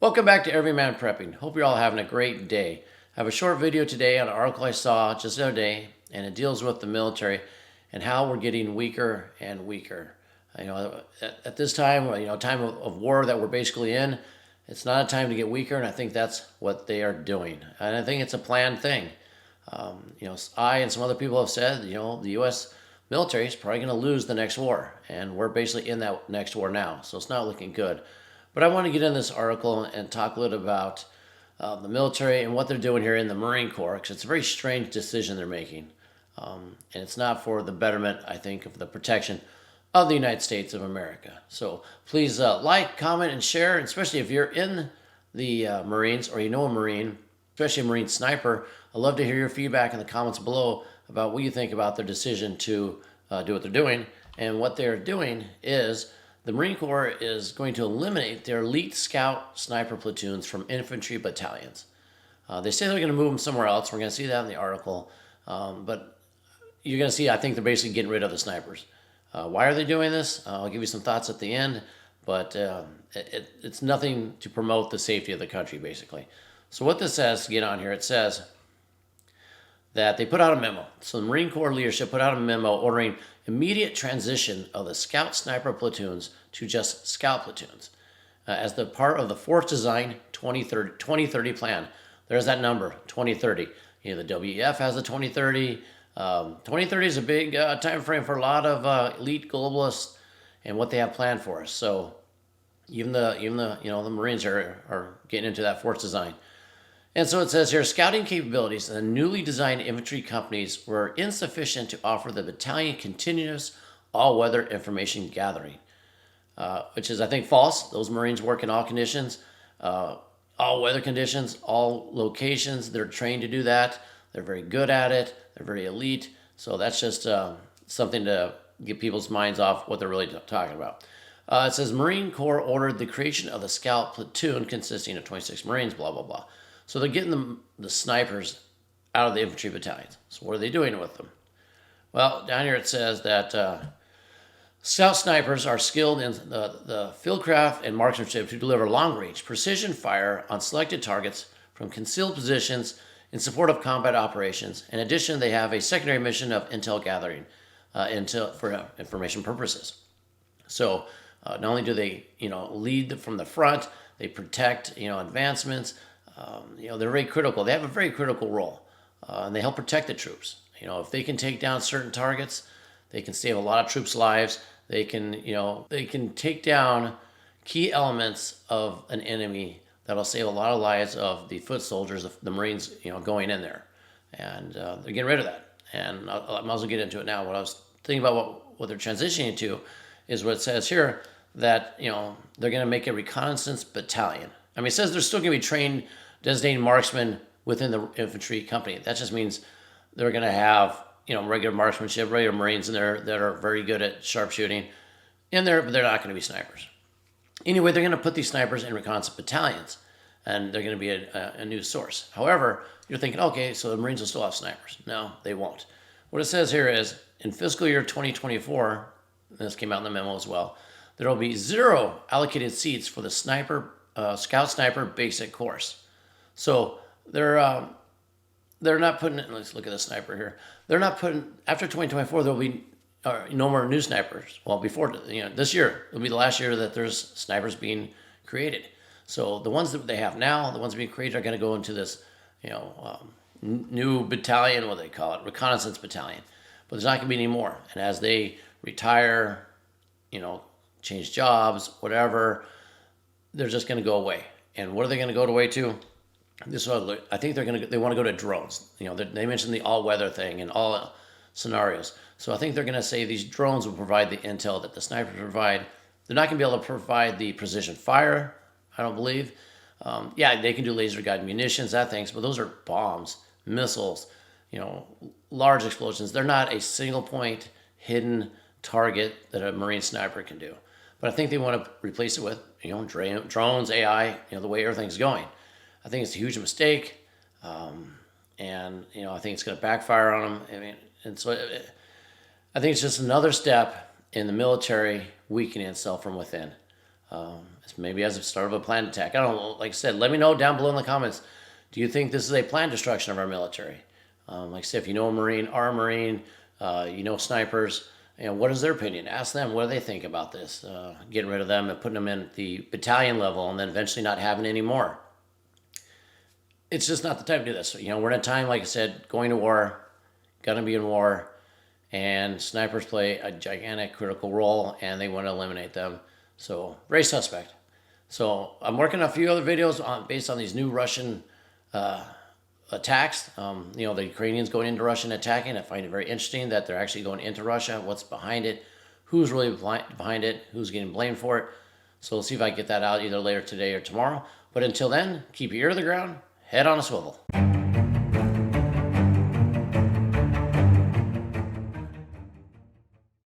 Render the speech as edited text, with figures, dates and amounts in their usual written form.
Welcome back to Everyman Prepping. Hope you're all having a great day. I have a short video today on an article I saw just the other day, and it deals with the military and how we're getting weaker and weaker. At this time, time of war that we're basically in, it's not a time to get weaker, and I think that's what they are doing. And I think it's a planned thing. I and some other people have said, the U.S. military is probably going to lose the next war, and we're basically in that next war now, so it's not looking good. But I want to get in this article and talk a little about the military and what they're doing here in the Marine Corps, because it's a very strange decision they're making. And it's not for the betterment, I think, of the protection of the United States of America. So please like, comment, and share, especially if you're in the Marines or you know a Marine, especially a Marine sniper. I'd love to hear your feedback in the comments below about what you think about their decision to do what they're doing. And what they're doing is the Marine Corps is going to eliminate their elite scout sniper platoons from infantry battalions. They say they're going to move them somewhere else. We're going to see that in the article. But you're going to see, I think they're basically getting rid of the snipers. Why are they doing this? I'll give you some thoughts at the end. But it's nothing to promote the safety of the country, basically. So what this says, to get on here, it says that they put out a memo. So the Marine Corps leadership put out a memo ordering immediate transition of the scout sniper platoons to just scout platoons as the part of the Force Design 2030 plan. There's that number, 2030. The WEF has a 2030. 2030 is a big time frame for a lot of elite globalists and what they have planned for us. So even the Marines are getting into that Force Design. And so it says here, scouting capabilities in the newly designed infantry companies were insufficient to offer the battalion continuous all-weather information gathering, which is, I think, false. Those Marines work in all conditions, all weather conditions, all locations. They're trained to do that. They're very good at it. They're very elite. So that's just something to get people's minds off what they're really talking about. It says Marine Corps ordered the creation of the scout platoon consisting of 26 Marines, blah, blah, blah. So they're getting the snipers out of the infantry battalions. So what are they doing with them? Well, down here it says that scout snipers are skilled in the fieldcraft and marksmanship to deliver long-range precision fire on selected targets from concealed positions in support of combat operations. In addition, they have a secondary mission of intel gathering for information purposes. So not only do they lead from the front, they protect advancements. They're very critical. They have a very critical role, and they help protect the troops. If they can take down certain targets, they can save a lot of troops' lives. They can take down key elements of an enemy that'll save a lot of lives of the foot soldiers, the Marines, going in there, and they're getting rid of that. And I might as well get into it now. What I was thinking about what they're transitioning to is what it says here, that they're going to make a reconnaissance battalion. I mean, it says they're still going to be trained designated marksmen within the infantry company. That just means they're going to have, regular marksmanship, regular Marines in there that are very good at sharpshooting in there, but they're not going to be snipers. Anyway, they're going to put these snipers in reconnaissance battalions, and they're going to be a new source. However, you're thinking, okay, so the Marines will still have snipers. No, they won't. What it says here is, in fiscal year 2024, and this came out in the memo as well, there will be 0 allocated seats for the Scout Sniper Basic course. So they're not putting it. Let's look at the sniper here. They're not putting, after 2024, there'll be no more new snipers. Well, before this year will be the last year that there's snipers being created. So the ones that they have now, the ones being created, are going to go into this new battalion, what they call it, reconnaissance battalion. But there's not going to be any more. And as they retire, change jobs, whatever, they're just going to go away. And what are they going to go away to? I think they want to go to drones. They mentioned the all-weather thing and all scenarios. So I think they're going to say these drones will provide the intel that the snipers provide. They're not going to be able to provide the precision fire, I don't believe. They can do laser-guided munitions, that things, but those are bombs, missiles, large explosions. They're not a single-point hidden target that a Marine sniper can do. But I think they want to replace it with, drones, AI, the way everything's going. I think it's a huge mistake, and I think it's going to backfire on them. And so I think it's just another step in the military weakening itself from within. maybe as a start of a planned attack. I don't know. Like I said, let me know down below in the comments. Do you think this is a planned destruction of our military? Like I said, if you know a Marine, our Marine, you know snipers, what is their opinion? Ask them what do they think about this. Getting rid of them and putting them in the battalion level and then eventually not having any more. It's just not the time to do this. We're in a time, like I said, going to war, gonna be in war, and snipers play a gigantic critical role and they want to eliminate them. So very suspect. So I'm working on a few other videos based on these new Russian attacks. The Ukrainians going into Russia and attacking. I find it very interesting that they're actually going into Russia. What's behind it? Who's really behind it? Who's getting blamed for it? So we'll see if I can get that out either later today or tomorrow. But until then, keep your ear to the ground, head on a swivel.